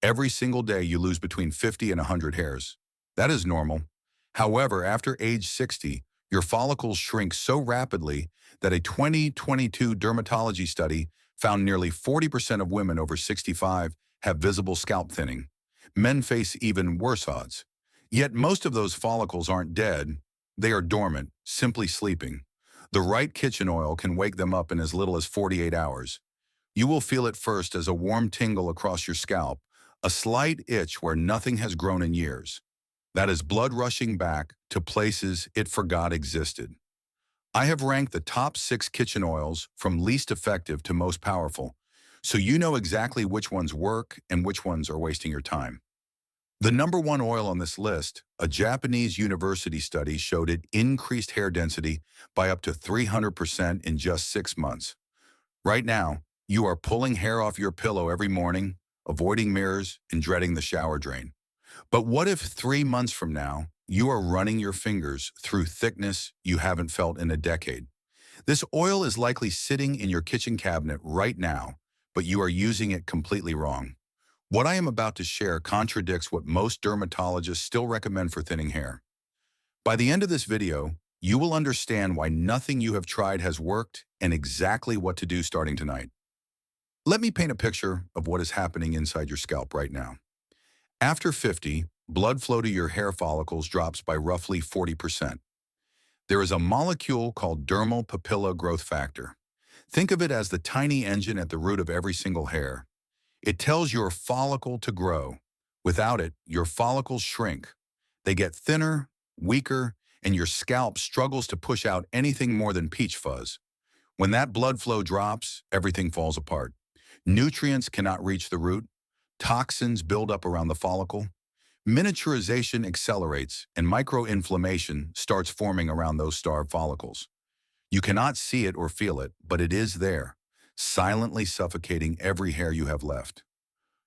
Every single day you lose between 50 and 100 hairs. That is normal. However, after age 60, your follicles shrink so rapidly that a 2022 dermatology study found nearly 40% of women over 65 have visible scalp thinning. Men face even worse odds. Yet most of those follicles aren't dead. They are dormant, simply sleeping. The right kitchen oil can wake them up in as little as 48 hours. You will feel it first as a warm tingle across your scalp, a slight itch where nothing has grown in years. That is blood rushing back to places it forgot existed. I have ranked the top 6 kitchen oils from least effective to most powerful, so you know exactly which ones work and which ones are wasting your time. The number 1 oil on this list, a Japanese university study showed it increased hair density by up to 300% in just 6 months. Right now, you are pulling hair off your pillow every morning, avoiding mirrors, and dreading the shower drain. But what if 3 months from now, you are running your fingers through thickness you haven't felt in a decade? This oil is likely sitting in your kitchen cabinet right now, but you are using it completely wrong. What I am about to share contradicts what most dermatologists still recommend for thinning hair. By the end of this video, you will understand why nothing you have tried has worked and exactly what to do starting tonight. Let me paint a picture of what is happening inside your scalp right now. After 50, blood flow to your hair follicles drops by roughly 40%. There is a molecule called dermal papilla growth factor. Think of it as the tiny engine at the root of every single hair. It tells your follicle to grow. Without it, your follicles shrink. They get thinner, weaker, and your scalp struggles to push out anything more than peach fuzz. When that blood flow drops, everything falls apart. Nutrients cannot reach the root. Toxins build up around the follicle. Miniaturization accelerates, and microinflammation starts forming around those starved follicles. You cannot see it or feel it, but it is there, silently suffocating every hair you have left.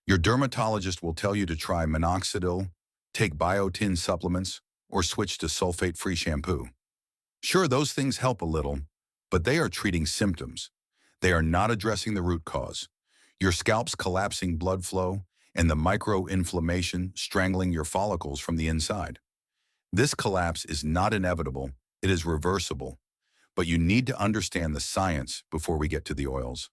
Your dermatologist will tell you to try minoxidil, take biotin supplements, or switch to sulfate-free shampoo. Sure, those things help a little, but they are treating symptoms. They are not addressing the root cause. Your scalp's collapsing blood flow and the microinflammation strangling your follicles from the inside. This collapse is not inevitable, it is reversible. But you need to understand the science before we get to the oils.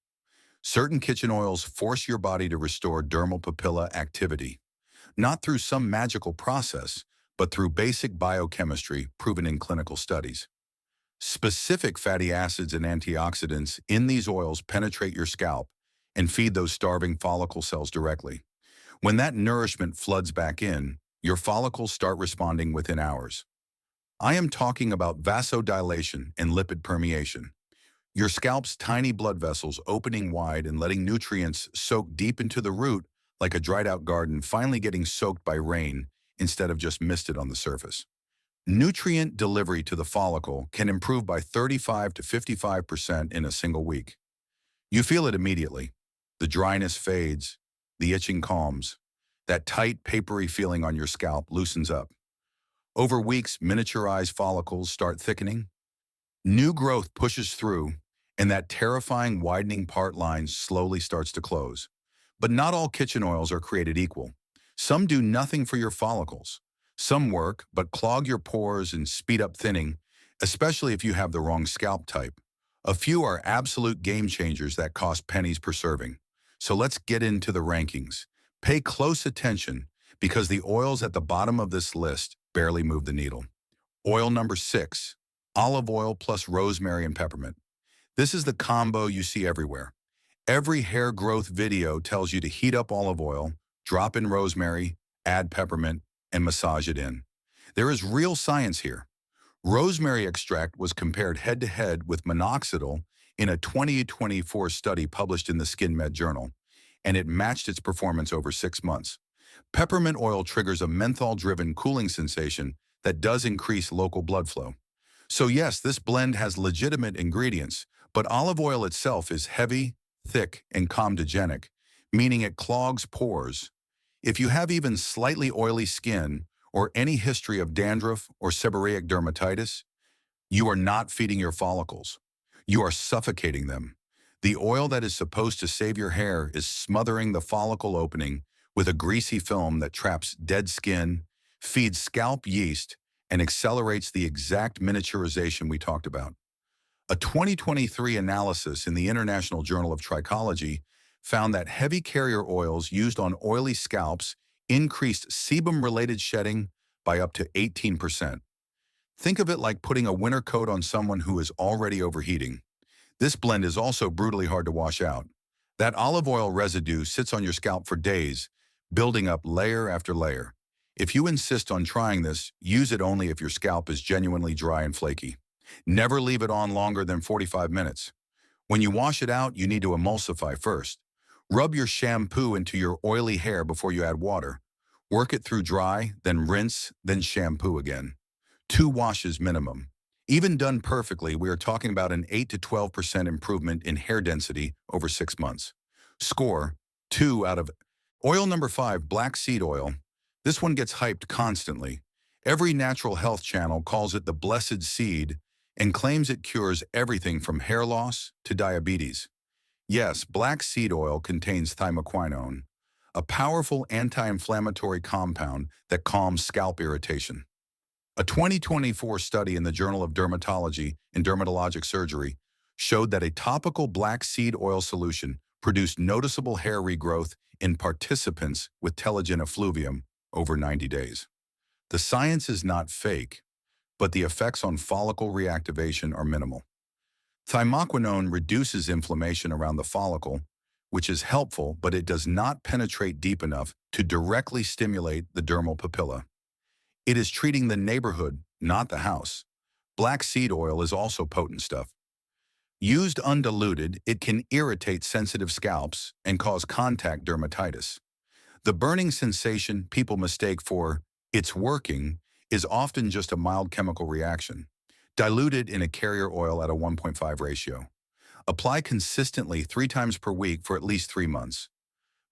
Certain kitchen oils force your body to restore dermal papilla activity, not through some magical process, but through basic biochemistry proven in clinical studies. Specific fatty acids and antioxidants in these oils penetrate your scalp and feed those starving follicle cells directly. When that nourishment floods back in, your follicles start responding within hours. I am talking about vasodilation and lipid permeation. Your scalp's tiny blood vessels opening wide and letting nutrients soak deep into the root like a dried out garden finally getting soaked by rain instead of just misted on the surface. Nutrient delivery to the follicle can improve by 35 to 55% in a single week. You feel it immediately. The dryness fades, the itching calms, that tight, papery feeling on your scalp loosens up. Over weeks, miniaturized follicles start thickening. New growth pushes through, and that terrifying widening part line slowly starts to close. But not all kitchen oils are created equal. Some do nothing for your follicles. Some work, but clog your pores and speed up thinning, especially if you have the wrong scalp type. A few are absolute game changers that cost pennies per serving. So let's get into the rankings. Pay close attention because the oils at the bottom of this list barely move the needle. Oil number 6, olive oil plus rosemary and peppermint. This is the combo you see everywhere. Every hair growth video tells you to heat up olive oil, drop in rosemary, add peppermint, and massage it in. There is real science here. Rosemary extract was compared head-to-head with minoxidil in a 2024 study published in the Skin Med Journal, and it matched its performance over 6 months. Peppermint oil triggers a menthol-driven cooling sensation that does increase local blood flow. So yes, this blend has legitimate ingredients, but olive oil itself is heavy, thick, and comedogenic, meaning it clogs pores. If you have even slightly oily skin or any history of dandruff or seborrheic dermatitis, you are not feeding your follicles. You are suffocating them. The oil that is supposed to save your hair is smothering the follicle opening with a greasy film that traps dead skin, feeds scalp yeast, and accelerates the exact miniaturization we talked about. A 2023 analysis in the International Journal of Trichology found that heavy carrier oils used on oily scalps increased sebum-related shedding by up to 18%. Think of it like putting a winter coat on someone who is already overheating. This blend is also brutally hard to wash out. That olive oil residue sits on your scalp for days, building up layer after layer. If you insist on trying this, use it only if your scalp is genuinely dry and flaky. Never leave it on longer than 45 minutes. When you wash it out, you need to emulsify first. Rub your shampoo into your oily hair before you add water. Work it through dry, then rinse, then shampoo again. 2 washes minimum. Even done perfectly, we are talking about an 8 to 12% improvement in hair density over 6 months. Score, 2 out of... Oil number 5, black seed oil. This one gets hyped constantly. Every natural health channel calls it the blessed seed and claims it cures everything from hair loss to diabetes. Yes, black seed oil contains thymoquinone, a powerful anti-inflammatory compound that calms scalp irritation. A 2024 study in the Journal of Dermatology and Dermatologic Surgery showed that a topical black seed oil solution produced noticeable hair regrowth in participants with telogen effluvium over 90 days. The science is not fake, but the effects on follicle reactivation are minimal. Thymoquinone reduces inflammation around the follicle, which is helpful, but it does not penetrate deep enough to directly stimulate the dermal papilla. It is treating the neighborhood, not the house. Black seed oil is also potent stuff. Used undiluted, it can irritate sensitive scalps and cause contact dermatitis. The burning sensation people mistake for "it's working" is often just a mild chemical reaction. Diluted in a carrier oil at a 1.5 ratio. Apply consistently 3 times per week for at least 3 months.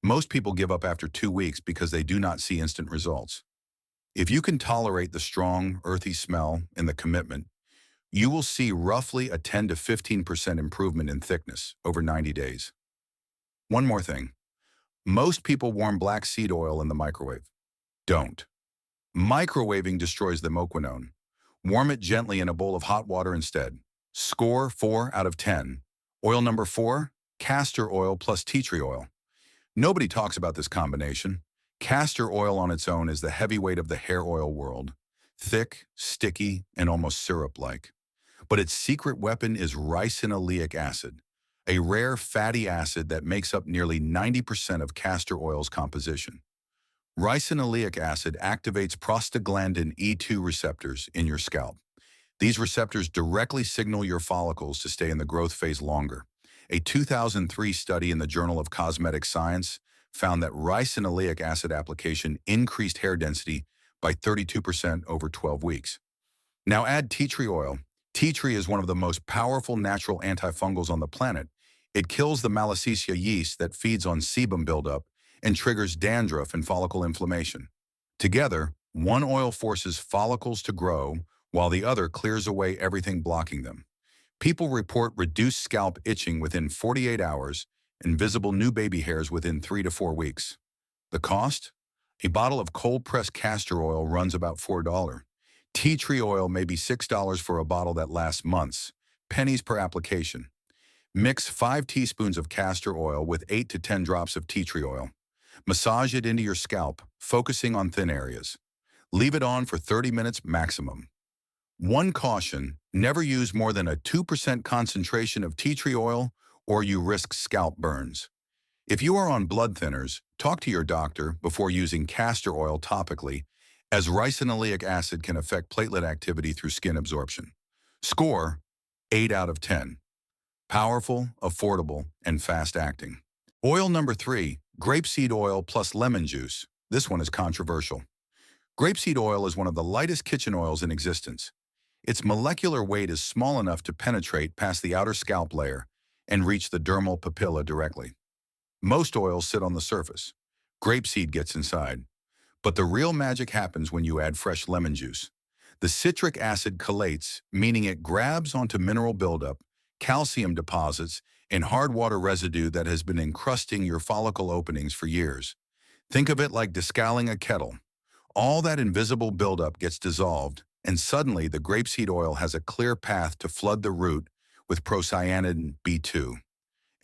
Most people give up after 2 weeks because they do not see instant results. If you can tolerate the strong, earthy smell and the commitment, you will see roughly a 10 to 15% improvement in thickness over 90 days. One more thing. Most people warm black seed oil in the microwave. Don't. Microwaving destroys the moquinone. Warm it gently in a bowl of hot water instead. Score 4 out of 10. Oil number 4, castor oil plus tea tree oil. Nobody talks about this combination. Castor oil on its own is the heavyweight of the hair oil world. Thick, sticky, and almost syrup-like. But its secret weapon is ricinoleic acid, a rare fatty acid that makes up nearly 90% of castor oil's composition. Ricinoleic acid activates prostaglandin E2 receptors in your scalp. These receptors directly signal your follicles to stay in the growth phase longer. A 2003 study in the Journal of Cosmetic Science found that ricinoleic acid application increased hair density by 32% over 12 weeks. Now add tea tree oil. Tea tree is one of the most powerful natural antifungals on the planet. It kills the Malassezia yeast that feeds on sebum buildup and triggers dandruff and follicle inflammation. Together, one oil forces follicles to grow, while the other clears away everything blocking them. People report reduced scalp itching within 48 hours and visible new baby hairs within 3 to 4 weeks. The cost? A bottle of cold-pressed castor oil runs about $4. Tea tree oil may be $6 for a bottle that lasts months, pennies per application. Mix 5 teaspoons of castor oil with 8 to 10 drops of tea tree oil. Massage it into your scalp, focusing on thin areas. Leave it on for 30 minutes maximum. One caution, never use more than a 2% concentration of tea tree oil or you risk scalp burns. If you are on blood thinners, talk to your doctor before using castor oil topically, as ricinoleic acid can affect platelet activity through skin absorption. Score, 8 out of 10. Powerful, affordable, and fast-acting. Oil number 3, grapeseed oil plus lemon juice. This one is controversial. Grapeseed oil is one of the lightest kitchen oils in existence. Its molecular weight is small enough to penetrate past the outer scalp layer and reach the dermal papilla directly. Most oils sit on the surface. Grapeseed gets inside. But the real magic happens when you add fresh lemon juice. The citric acid chelates, meaning it grabs onto mineral buildup, calcium deposits, and hard water residue that has been encrusting your follicle openings for years. Think of it like descaling a kettle. All that invisible buildup gets dissolved, and suddenly the grapeseed oil has a clear path to flood the root with procyanidin B2.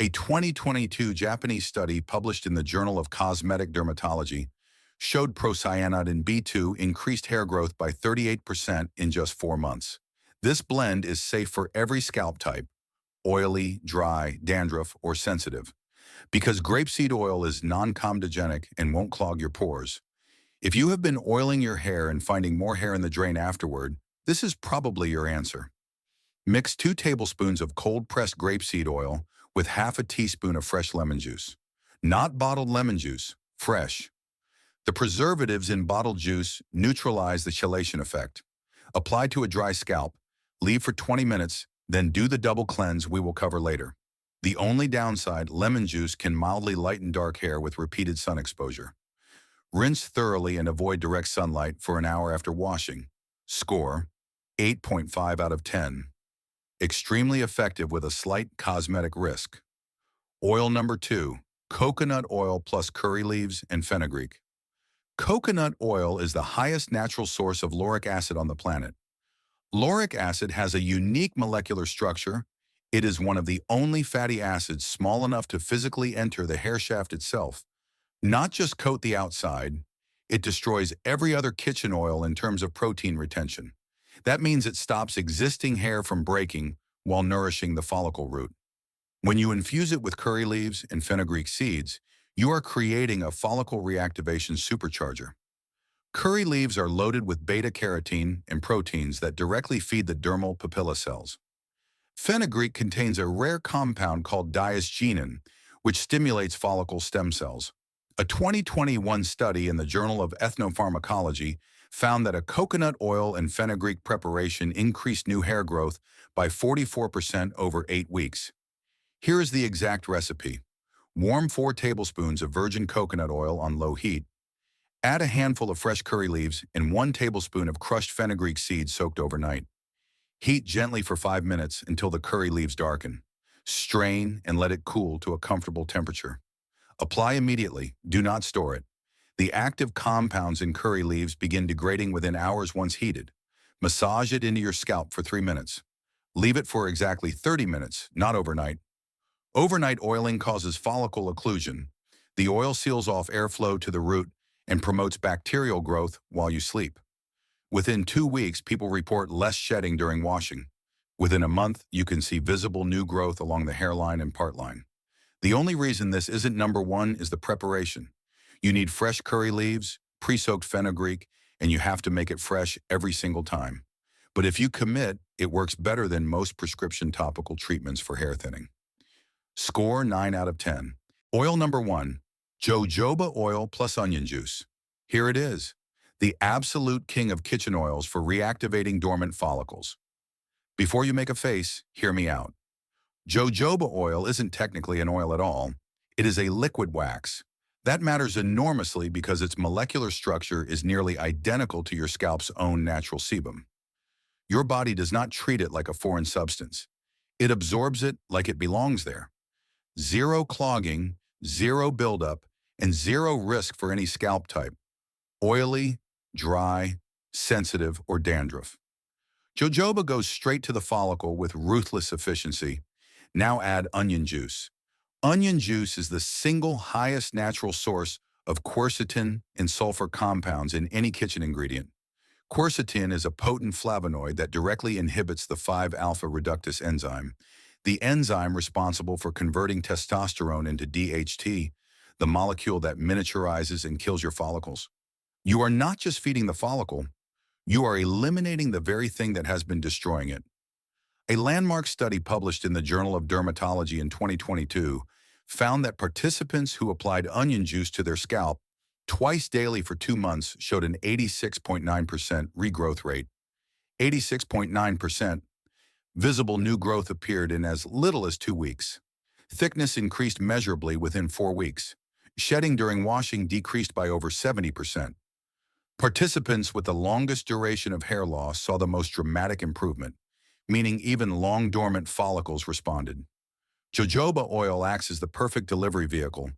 A 2022 Japanese study published in the Journal of Cosmetic Dermatology showed procyanidin B2 increased hair growth by 38% in just 4 months. This blend is safe for every scalp type, oily, dry, dandruff, or sensitive, because grapeseed oil is non-comedogenic and won't clog your pores. If you have been oiling your hair and finding more hair in the drain afterward, this is probably your answer. Mix 2 tablespoons of cold-pressed grapeseed oil with half a teaspoon of fresh lemon juice. Not bottled lemon juice, fresh. The preservatives in bottled juice neutralize the chelation effect. Apply to a dry scalp, leave for 20 minutes, then do the double cleanse we will cover later. The only downside, lemon juice can mildly lighten dark hair with repeated sun exposure. Rinse thoroughly and avoid direct sunlight for an hour after washing. Score: 8.5 out of 10. Extremely effective with a slight cosmetic risk. Oil number 2, coconut oil plus curry leaves and fenugreek. Coconut oil is the highest natural source of lauric acid on the planet. Lauric acid has a unique molecular structure. It is one of the only fatty acids small enough to physically enter the hair shaft itself. Not just coat the outside, it destroys every other kitchen oil in terms of protein retention. That means it stops existing hair from breaking while nourishing the follicle root. When you infuse it with curry leaves and fenugreek seeds, you are creating a follicle reactivation supercharger. Curry leaves are loaded with beta-carotene and proteins that directly feed the dermal papilla cells. Fenugreek contains a rare compound called diasgenin, which stimulates follicle stem cells. A 2021 study in the Journal of Ethnopharmacology found that a coconut oil and fenugreek preparation increased new hair growth by 44% over 8 weeks. Here is the exact recipe. Warm 4 tablespoons of virgin coconut oil on low heat. Add a handful of fresh curry leaves and 1 tablespoon of crushed fenugreek seeds soaked overnight. Heat gently for 5 minutes until the curry leaves darken. Strain and let it cool to a comfortable temperature. Apply immediately. Do not store it. The active compounds in curry leaves begin degrading within hours once heated. Massage it into your scalp for 3 minutes. Leave it for exactly 30 minutes, not overnight. Overnight oiling causes follicle occlusion. The oil seals off airflow to the root and promotes bacterial growth while you sleep. Within 2 weeks, people report less shedding during washing. Within a month, you can see visible new growth along the hairline and part line. The only reason this isn't number 1 is the preparation. You need fresh curry leaves, pre-soaked fenugreek, and you have to make it fresh every single time. But if you commit, it works better than most prescription topical treatments for hair thinning. Score: 9 out of 10. Oil number 1, jojoba oil plus onion juice. Here it is, the absolute king of kitchen oils for reactivating dormant follicles. Before you make a face, hear me out. Jojoba oil isn't technically an oil at all. It is a liquid wax. That matters enormously because its molecular structure is nearly identical to your scalp's own natural sebum. Your body does not treat it like a foreign substance. It absorbs it like it belongs there. Zero clogging, zero buildup, and zero risk for any scalp type: oily, dry, sensitive, or dandruff. Jojoba goes straight to the follicle with ruthless efficiency. Now add onion juice. Onion juice is the single highest natural source of quercetin and sulfur compounds in any kitchen ingredient. Quercetin is a potent flavonoid that directly inhibits the 5-alpha reductase enzyme, the enzyme responsible for converting testosterone into DHT, the molecule that miniaturizes and kills your follicles. You are not just feeding the follicle, you are eliminating the very thing that has been destroying it. A landmark study published in the Journal of Dermatology in 2022 found that participants who applied onion juice to their scalp twice daily for 2 months showed an 86.9% regrowth rate. 86.9%. Visible new growth appeared in as little as 2 weeks. Thickness increased measurably within 4 weeks. Shedding during washing decreased by over 70%. Participants with the longest duration of hair loss saw the most dramatic improvement, meaning even long dormant follicles responded. Jojoba oil acts as the perfect delivery vehicle,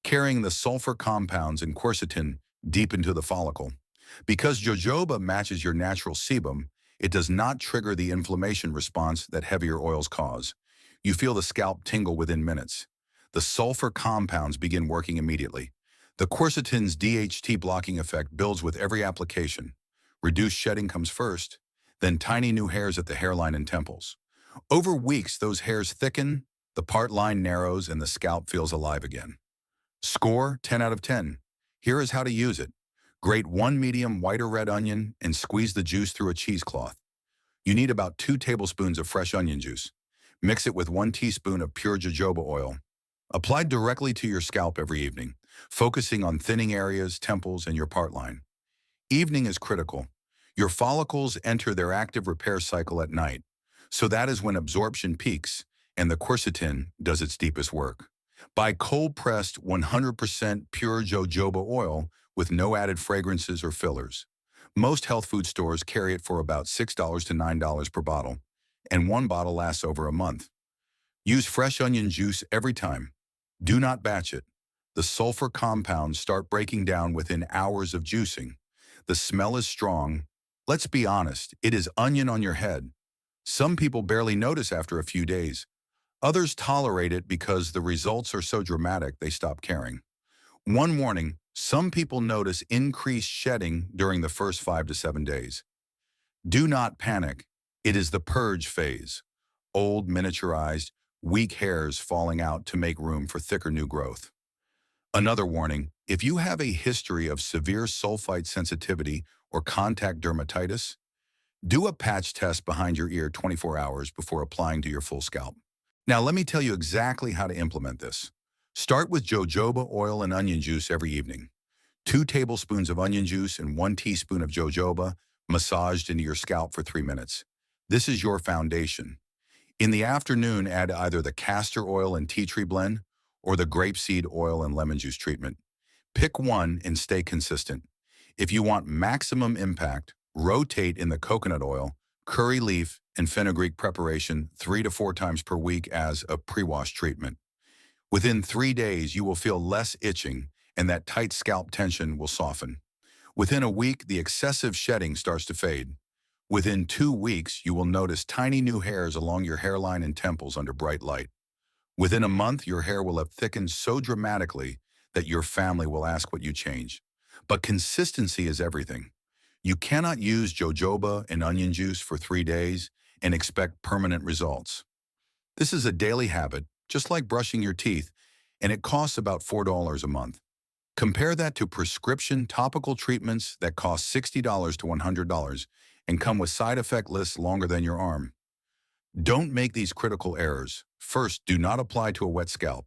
carrying the sulfur compounds and quercetin deep into the follicle. Because jojoba matches your natural sebum, it does not trigger the inflammation response that heavier oils cause. You feel the scalp tingle within minutes. The sulfur compounds begin working immediately. The quercetin's DHT blocking effect builds with every application. Reduced shedding comes first, then tiny new hairs at the hairline and temples. Over weeks, those hairs thicken, the part line narrows, and the scalp feels alive again. Score 10 out of 10. Here is how to use it. Grate 1 medium white or red onion and squeeze the juice through a cheesecloth. You need about 2 tablespoons of fresh onion juice. Mix it with 1 teaspoon of pure jojoba oil. Apply directly to your scalp every evening, focusing on thinning areas, temples, and your part line. Evening is critical. Your follicles enter their active repair cycle at night, so that is when absorption peaks and the quercetin does its deepest work. Buy cold-pressed 100% pure jojoba oil with no added fragrances or fillers. Most health food stores carry it for about $6 to $9 per bottle, and one bottle lasts over a month. Use fresh onion juice every time. Do not batch it. The sulfur compounds start breaking down within hours of juicing. The smell is strong. Let's be honest, it is onion on your head. Some people barely notice after a few days. Others tolerate it because the results are so dramatic they stop caring. One warning, some people notice increased shedding during the first 5 to 7 days. Do not panic. It is the purge phase. Old, miniaturized, weak hairs falling out to make room for thicker new growth. Another warning, if you have a history of severe sulfite sensitivity or contact dermatitis, do a patch test behind your ear 24 hours before applying to your full scalp. Now let me tell you exactly how to implement this. Start with jojoba oil and onion juice every evening. 2 tablespoons of onion juice and 1 teaspoon of jojoba massaged into your scalp for 3 minutes. This is your foundation. In the afternoon, add either the castor oil and tea tree blend or the grapeseed oil and lemon juice treatment. Pick one and stay consistent. If you want maximum impact, rotate in the coconut oil, curry leaf, and fenugreek preparation 3 to 4 times per week as a pre-wash treatment. Within 3 days, you will feel less itching and that tight scalp tension will soften. Within a week, the excessive shedding starts to fade. Within 2 weeks, you will notice tiny new hairs along your hairline and temples under bright light. Within a month, your hair will have thickened so dramatically that your family will ask what you changed. But consistency is everything. You cannot use jojoba and onion juice for 3 days and expect permanent results. This is a daily habit, just like brushing your teeth, and it costs about $4 a month. Compare that to prescription topical treatments that cost $60 to $100 and come with side effect lists longer than your arm. Don't make these critical errors. First, do not apply to a wet scalp.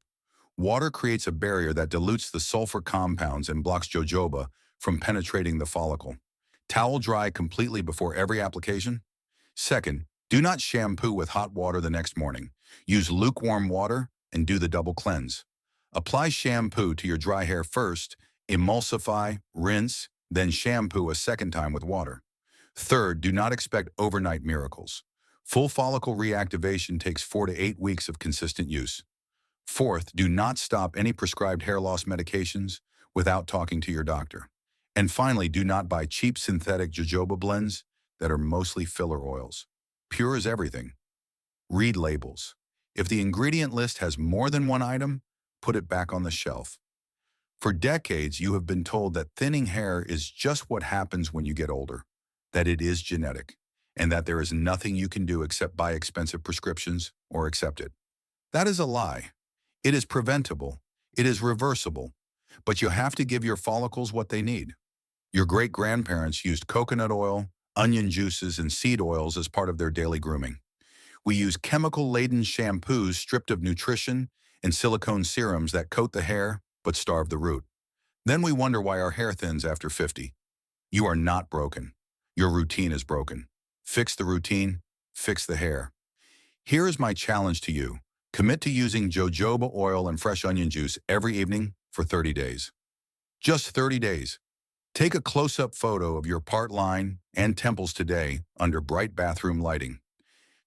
Water creates a barrier that dilutes the sulfur compounds and blocks jojoba from penetrating the follicle. Towel dry completely before every application. Second, do not shampoo with hot water the next morning. Use lukewarm water and do the double cleanse. Apply shampoo to your dry hair first, emulsify, rinse, then shampoo a second time with water. Third, do not expect overnight miracles. Full follicle reactivation takes 4 to 8 weeks of consistent use. Fourth, do not stop any prescribed hair loss medications without talking to your doctor. And finally, do not buy cheap synthetic jojoba blends that are mostly filler oils. Pure is everything. Read labels. If the ingredient list has more than one item, put it back on the shelf. For decades, you have been told that thinning hair is just what happens when you get older, that it is genetic, and that there is nothing you can do except buy expensive prescriptions or accept it. That is a lie. It is preventable. It is reversible. But you have to give your follicles what they need. Your great-grandparents used coconut oil, onion juices, and seed oils as part of their daily grooming. We use chemical-laden shampoos stripped of nutrition and silicone serums that coat the hair but starve the root. Then we wonder why our hair thins after 50. You are not broken. Your routine is broken. Fix the routine, fix the hair. Here is my challenge to you. Commit to using jojoba oil and fresh onion juice every evening for 30 days. Just 30 days. Take a close-up photo of your part line and temples today under bright bathroom lighting.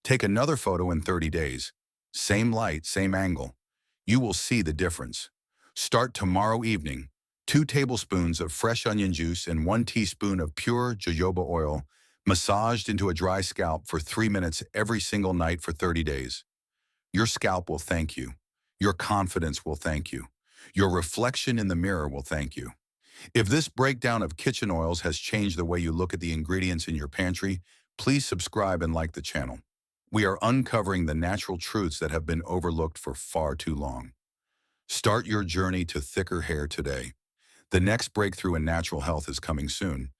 Take another photo in 30 days. Same light, same angle. You will see the difference. Start tomorrow evening. 2 tablespoons of fresh onion juice and 1 teaspoon of pure jojoba oil massaged into a dry scalp for 3 minutes every single night for 30 days. Your scalp will thank you. Your confidence will thank you. Your reflection in the mirror will thank you. If this breakdown of kitchen oils has changed the way you look at the ingredients in your pantry, please subscribe and like the channel. We are uncovering the natural truths that have been overlooked for far too long. Start your journey to thicker hair today. The next breakthrough in natural health is coming soon.